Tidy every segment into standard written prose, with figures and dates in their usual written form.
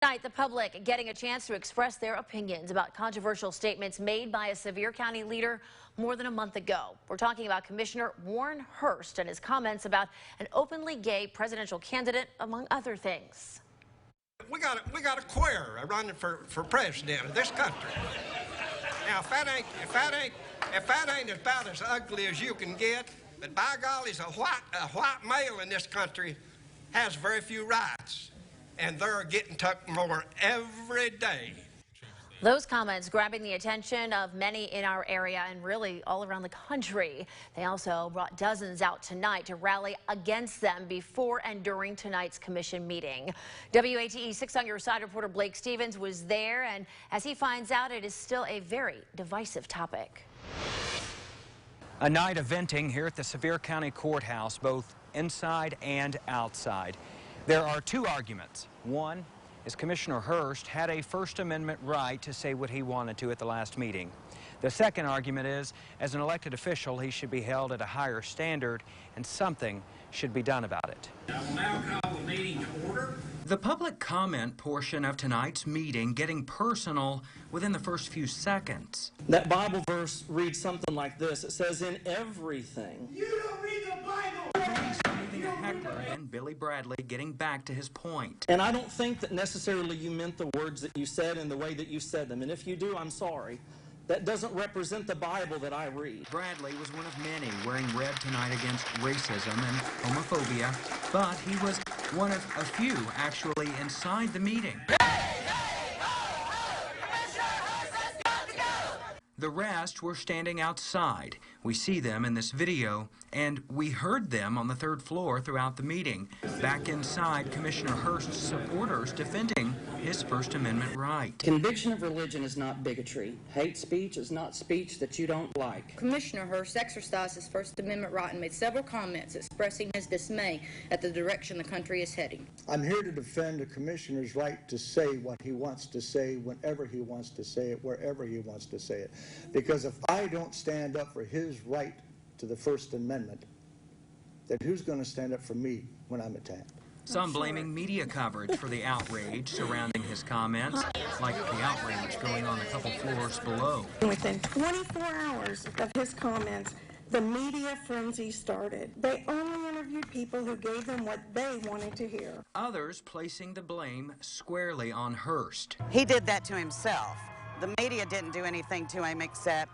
Tonight, the public getting a chance to express their opinions about controversial statements made by a Sevier County leader more than a month ago. We're talking about Commissioner Warren Hurst and his comments about an openly gay presidential candidate, among other things. We got a queer running for president of this country. Now, if that ain't about as ugly as you can get, but by golly, a white male in this country has very few rights. And they're getting tucked more every day. Those comments grabbing the attention of many in our area and really all around the country. They also brought dozens out tonight to rally against them before and during tonight's commission meeting. WATE 6 on Your Side reporter Blake Stevens was there, and as he finds out, it is still a very divisive topic. A night of venting here at the Sevier County Courthouse, both inside and outside. There are two arguments. One is Commissioner Hurst had a First Amendment right to say what he wanted to at the last meeting. The second argument is, as an elected official, he should be held at a higher standard and something should be done about it. I will now call the meeting to order. The public comment portion of tonight's meeting getting personal within the first few seconds. That Bible verse reads something like this. It says, in everything. You don't read the Bible! A heckler and Billy Bradley getting back to his point. And I don't think that necessarily you meant the words that you said in the way that you said them. And if you do, I'm sorry. That doesn't represent the Bible that I read. Bradley was one of many wearing red tonight against racism and homophobia, but he was one of a few actually inside the meeting. The rest were standing outside. We see them in this video, and we heard them on the third floor throughout the meeting. Back inside, Commissioner Hurst's supporters defending his First Amendment right. Conviction of religion is not bigotry. Hate speech is not speech that you don't like. Commissioner Hurst exercised his First Amendment right and made several comments expressing his dismay at the direction the country is heading. I'm here to defend a commissioner's right to say what he wants to say whenever he wants to say it, wherever he wants to say it. Because if I don't stand up for his right to the First Amendment, then who's going to stand up for me when I'm attacked? Some blaming media coverage for the outrage surrounding his comments, like the outrage going on a couple floors below. Within 24 hours of his comments, the media frenzy started. They only interviewed people who gave them what they wanted to hear. Others placing the blame squarely on Hurst. He did that to himself. The media didn't do anything to him except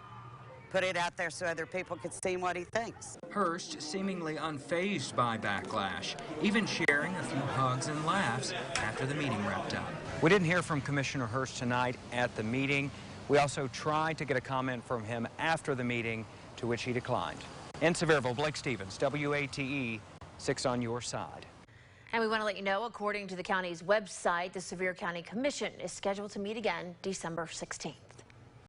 put it out there so other people could see what he thinks. Hurst seemingly unfazed by backlash, even sharing a few hugs and laughs after the meeting wrapped up. We didn't hear from Commissioner Hurst tonight at the meeting. We also tried to get a comment from him after the meeting, to which he declined. In Sevierville, Blake Stevens, WATE 6 on Your Side. And we want to let you know, according to the county's website, the Sevier County Commission is scheduled to meet again December 16th.